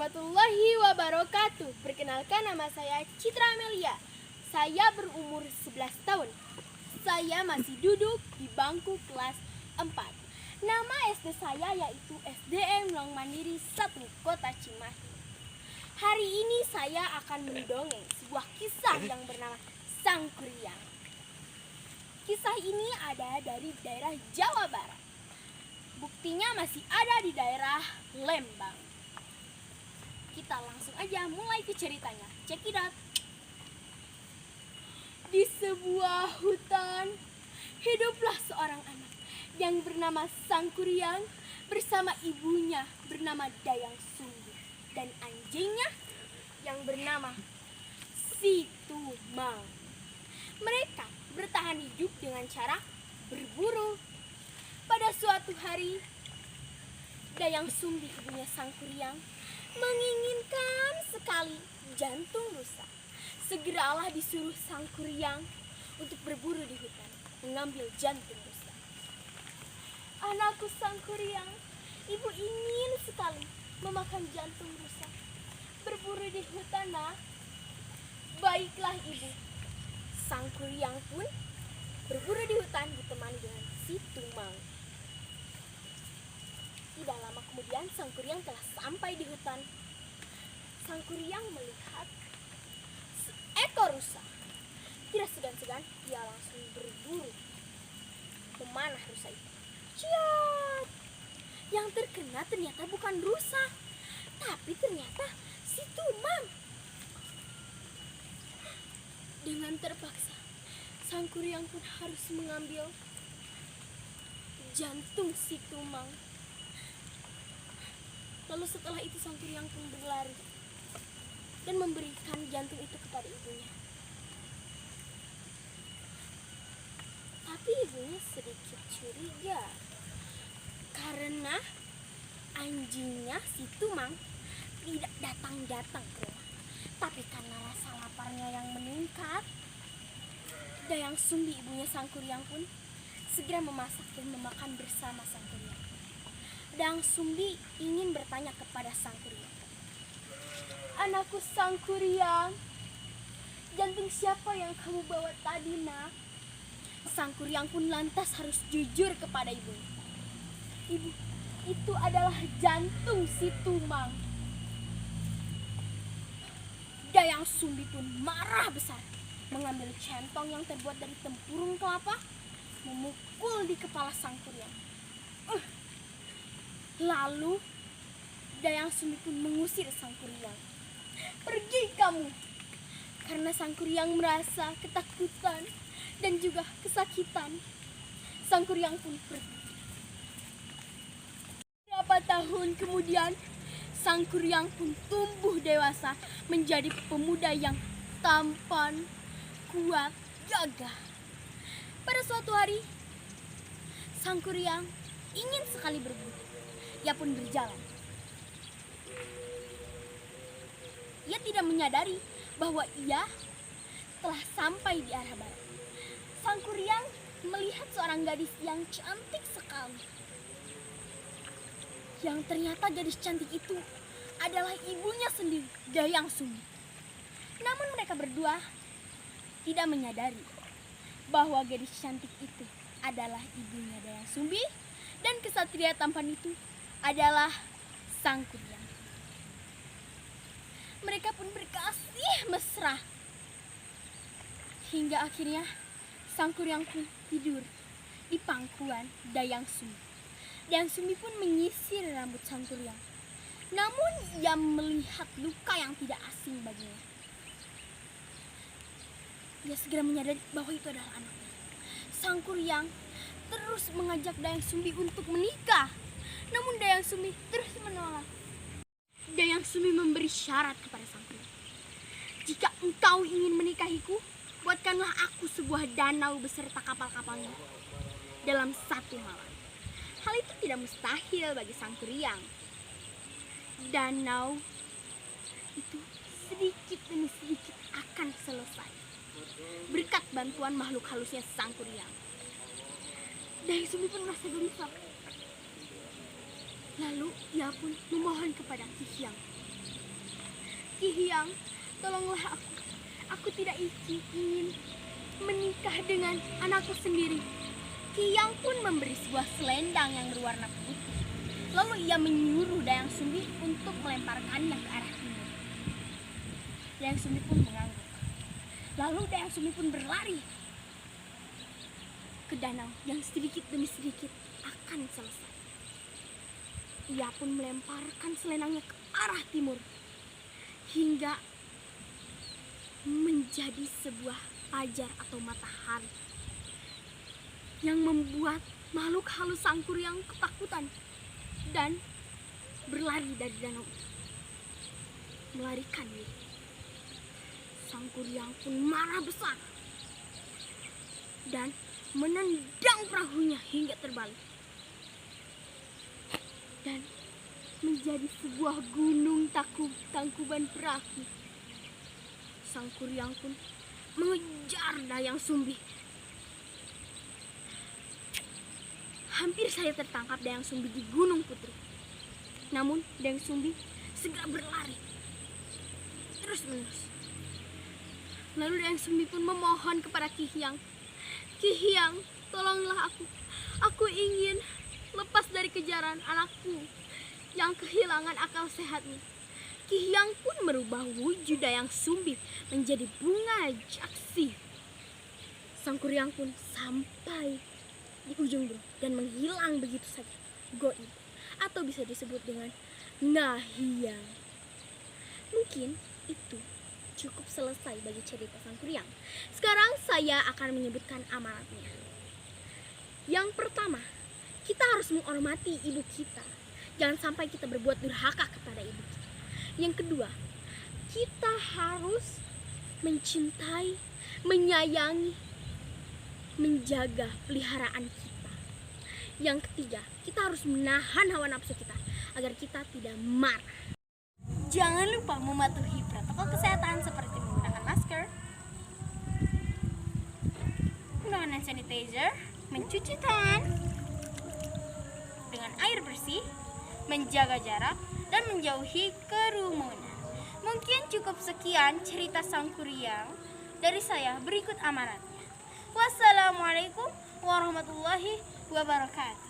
warahmatullahi wabarakatuh. Perkenalkan, nama saya Citra Amelia. Saya berumur 11 tahun. Saya masih duduk di bangku kelas 4. Nama SD saya yaitu SDN Long Mandiri 1 Kota Cimahi. Hari ini saya akan mendongeng sebuah kisah yang bernama Sang Kuryang. Kisah ini ada dari daerah Jawa Barat. Buktinya masih ada di daerah Lembang. Kita langsung aja mulai ke ceritanya. Check it out. Di sebuah hutan, hiduplah seorang anak yang bernama Sang Kuryang bersama ibunya bernama Dayang Sumbi dan anjingnya yang bernama Si Tumang. Mereka bertahan hidup dengan cara berburu. Pada suatu hari, Dayang Sumbi, ibunya Sang Kuryang, menginginkan sekali jantung rusa. Segeralah disuruh Sang Kuryang untuk berburu di hutan, mengambil jantung rusa. Anakku Sang Kuryang, ibu ingin sekali memakan jantung rusa. Berburu di hutan, nak. Baiklah ibu. Sang Kuryang pun berburu di hutan ditemani dengan Si Tumang. Tidak lama kemudian Sang Kuryang telah sampai di hutan. Sang Kuryang melihat seekor rusa. Tidak segan-segan dia langsung berburu memanah rusa itu. Ciat! Yang terkena ternyata bukan rusa, tapi ternyata Si Tumang. Dengan terpaksa Sang Kuryang pun harus mengambil jantung Si Tumang. Lalu setelah itu Sang Kuryang pun berlari dan memberikan jantung itu kepada ibunya. Tapi ibunya sedikit curiga karena anjingnya Si Tumang tidak datang-datang ke rumah. Tapi karena rasa laparnya yang meningkat, Dayang Sumbi, ibunya Sang Kuryang pun segera memasak dan memakan bersama Sang Kuryang. Dayang Sumbi ingin bertanya kepada Sang Kuryang, "Anakku Sang Kuryang, jantung siapa yang kamu bawa tadi, nak?" Sang Kuryang pun lantas harus jujur kepada ibunya. "Ibu, itu adalah jantung Si Tumang." Dayang Sumbi pun marah besar, mengambil centong yang terbuat dari tempurung kelapa, memukul di kepala Sang Kuryang. Lalu Dayang Sumbi pun mengusir Sang Kuryang. "Pergi kamu!" Karena Sang Kuryang merasa ketakutan dan juga kesakitan, Sang Kuryang pun pergi. Beberapa tahun kemudian, Sang Kuryang pun tumbuh dewasa menjadi pemuda yang tampan, kuat, gagah. Pada suatu hari, Sang Kuryang ingin sekali berburu. Ia pun berjalan. Ia tidak menyadari bahwa ia telah sampai di arah barat. Sang Kuryang melihat seorang gadis yang cantik sekali. Yang ternyata gadis cantik itu adalah ibunya sendiri, Dayang Sumbi. Namun mereka berdua tidak menyadari bahwa gadis cantik itu adalah ibunya Dayang Sumbi dan kesatria tampan itu adalah Sang Kuryang. Mereka pun berkasih mesra hingga akhirnya Sang Kuryang pun tidur di pangkuan Dayang Sumbi. Dayang Sumbi pun menyisir rambut Sang Kuryang. Namun ia melihat luka yang tidak asing baginya. Ia segera menyadari bahwa itu adalah anaknya. Sang Kuryang terus mengajak Dayang Sumbi untuk menikah. Namun Dayang Sumbi terus menolak. Dayang Sumbi memberi syarat kepada Sang Kuryang. "Jika engkau ingin menikahiku, buatkanlah aku sebuah danau beserta kapal-kapalnya dalam satu malam." Hal itu tidak mustahil bagi Sang Kuryang. Danau itu sedikit demi sedikit akan selesai berkat bantuan makhluk halusnya Sang Kuryang. Dayang Sumbi pun merasa gelisah. Lalu ia pun memohon kepada Ki Hyang Ki Hyang, tolonglah aku. Aku tidak ingin menikah dengan anakku sendiri. Ki Hyang pun memberi sebuah selendang yang berwarna putih. Lalu ia menyuruh Dayang Sumbi untuk melemparkannya ke arah timur. Dayang Sumbi pun mengangguk. Lalu Dayang Sumbi pun berlari ke danau yang sedikit demi sedikit akan selesai. Ia pun melemparkan selendangnya ke arah timur hingga menjadi sebuah fajar atau matahari yang membuat makhluk halus Sangkuriang ketakutan dan berlari dari danau itu, melarikan diri. Sangkuriang pun marah besar dan menendang perahunya hingga terbalik dan menjadi sebuah gunung tangkuban perahu. Sangkuriang pun mengejar Dayang Sumbi. Hampir saya tertangkap Dayang Sumbi di Gunung Putri. Namun Dayang Sumbi segera berlari terus-menerus. Lalu Dayang Sumbi pun memohon kepada Ki Hyang. Ki Hyang, tolonglah aku. Aku ingin lepas dari kejaran anakku yang kehilangan akal sehatnya. Ki Hyang pun merubah wujud Dayang Sumbi menjadi bunga jaksi. Sangkuriang pun sampai di ujung gunung dan menghilang begitu saja, goib, atau bisa disebut dengan Ngahiang. Mungkin itu cukup selesai bagi cerita Sangkuriang. Sekarang saya akan menyebutkan amanatnya. Yang pertama, kita harus menghormati ibu kita. Jangan sampai kita berbuat durhaka kepada ibu kita. Yang kedua, kita harus mencintai, menyayangi, menjaga peliharaan kita. Yang ketiga, kita harus menahan hawa nafsu kita agar kita tidak marah. Jangan lupa mematuhi protokol kesehatan seperti menggunakan masker, menggunakan hand sanitizer, mencuci tangan dengan air bersih, menjaga jarak, dan menjauhi kerumunan. Mungkin cukup sekian cerita Sangkuriang dari saya. Berikut amanatnya. Wassalamualaikum warahmatullahi wabarakatuh.